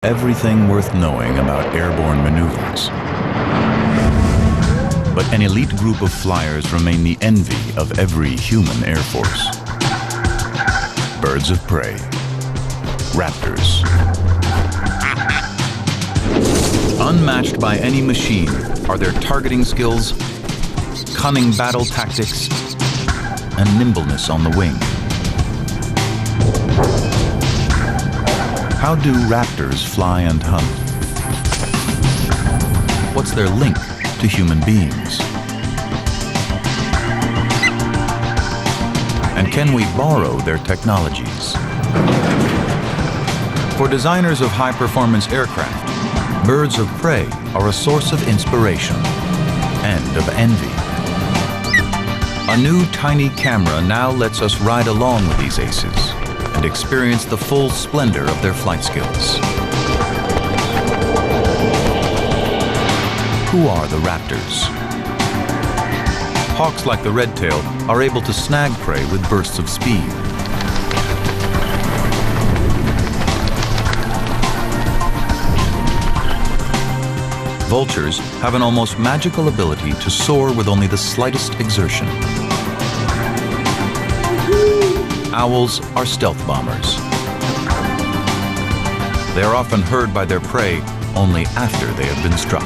Everything worth knowing about airborne maneuvers. But an elite group of flyers remain the envy of every human air force. Birds of prey. Raptors. Unmatched by any machine are their targeting skills, cunning battle tactics, and nimbleness on the wing. How do raptors fly and hunt? What's their link to human beings? And can we borrow their technologies? For designers of high-performance aircraft, birds of prey are a source of inspiration and of envy. A new tiny camera now lets us ride along with these aces and experience the full splendor of their flight skills. Who are the raptors? Hawks like the red-tail are able to snag prey with bursts of speed. Vultures have an almost magical ability to soar with only the slightest exertion. Owls are stealth bombers. They are often heard by their prey only after they have been struck.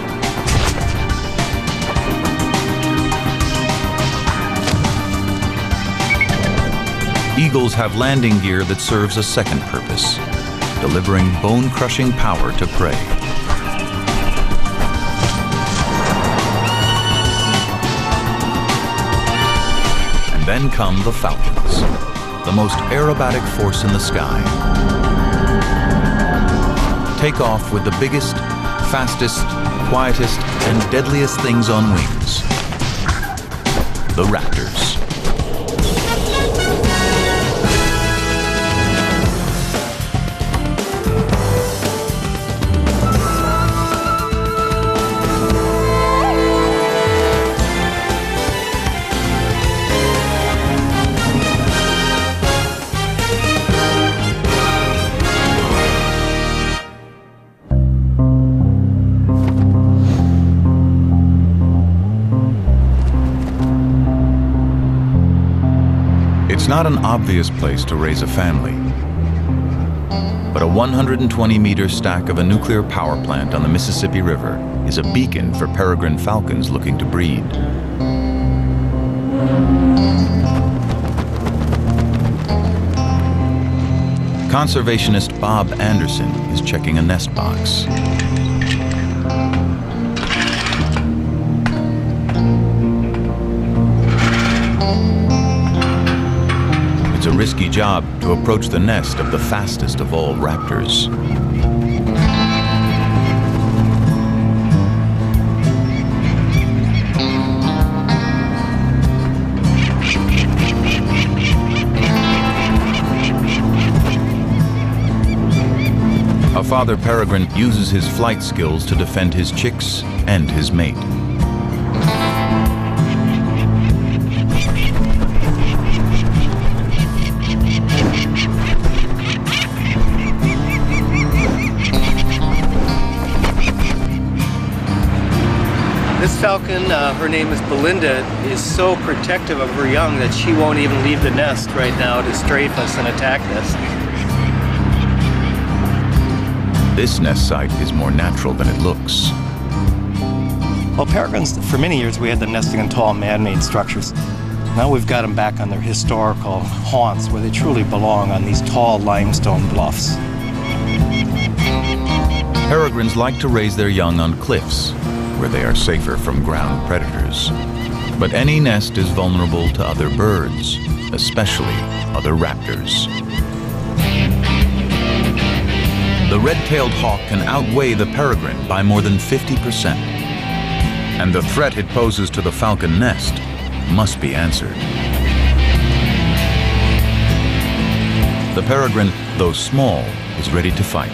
Eagles have landing gear that serves a second purpose, delivering bone-crushing power to prey. And then come the falcons, the most aerobatic force in the sky. Take off with the biggest, fastest, quietest, and deadliest things on wings. The raptors. It's not an obvious place to raise a family, but a 120-meter stack of a nuclear power plant on the Mississippi River is a beacon for peregrine falcons looking to breed. Conservationist Bob Anderson is checking a nest box. It's a risky job to approach the nest of the fastest of all raptors. A father peregrine uses his flight skills to defend his chicks and his mate. This falcon, her name is Belinda, is so protective of her young that she won't even leave the nest right now to strafe us and attack us. This nest site is more natural than it looks. Well, peregrines, for many years we had them nesting in tall man-made structures. Now we've got them back on their historical haunts where they truly belong, on these tall limestone bluffs. Peregrines like to raise their young on cliffs, where they are safer from ground predators. But any nest is vulnerable to other birds, especially other raptors. The red-tailed hawk can outweigh the peregrine by more than 50%. And the threat it poses to the falcon nest must be answered. The peregrine, though small, is ready to fight.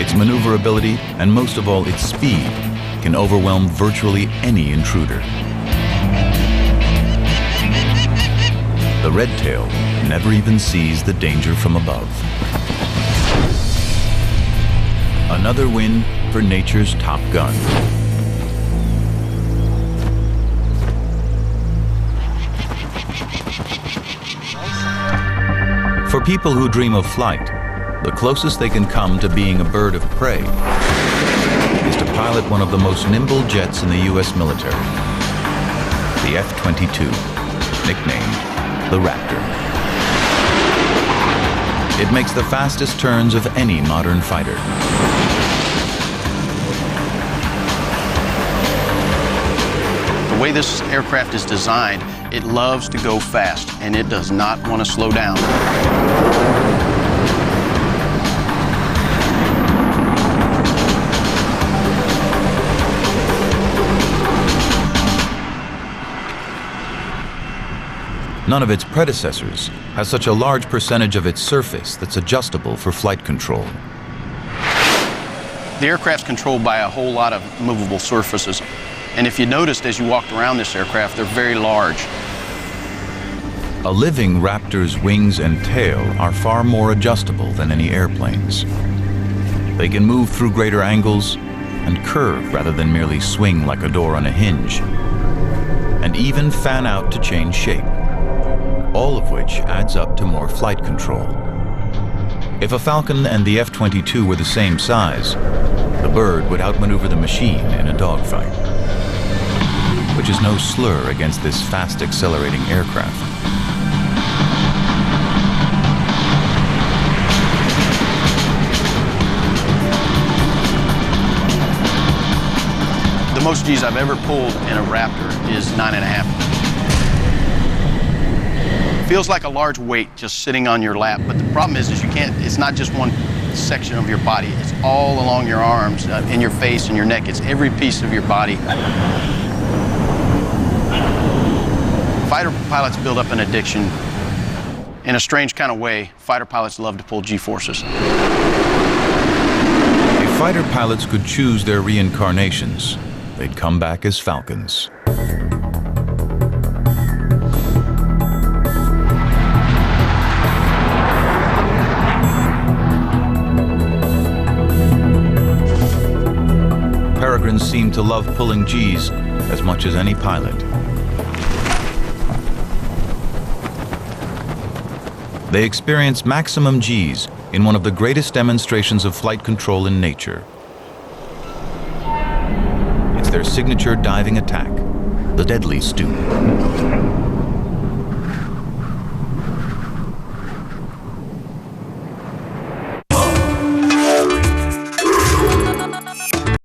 Its maneuverability, and most of all its speed, can overwhelm virtually any intruder. The red-tail never even sees the danger from above. Another win for nature's top gun. For people who dream of flight, the closest they can come to being a bird of prey is to pilot one of the most nimble jets in the U.S. military, the F-22, nicknamed the Raptor. It makes the fastest turns of any modern fighter. The way this aircraft is designed, it loves to go fast, and it does not want to slow down. None of its predecessors has such a large percentage of its surface that's adjustable for flight control. The aircraft's controlled by a whole lot of movable surfaces. And if you noticed as you walked around this aircraft, they're very large. A living Raptor's wings and tail are far more adjustable than any airplane's. They can move through greater angles and curve rather than merely swing like a door on a hinge, and even fan out to change shape, all of which adds up to more flight control. If a Falcon and the F-22 were the same size, the bird would outmaneuver the machine in a dogfight, which is no slur against this fast accelerating aircraft. The most G's I've ever pulled in a Raptor is 9.5. Feels like a large weight just sitting on your lap, but the problem is you can't, it's not just one section of your body, it's all along your arms, in your face and your neck, it's every piece of your body. Fighter pilots build up an addiction. In a strange kind of way, fighter pilots love to pull G-forces. If fighter pilots could choose their reincarnations, they'd come back as Falcons. Peregrines seem to love pulling Gs as much as any pilot. They experience maximum Gs in one of the greatest demonstrations of flight control in nature. It's their signature diving attack, the deadly stoop.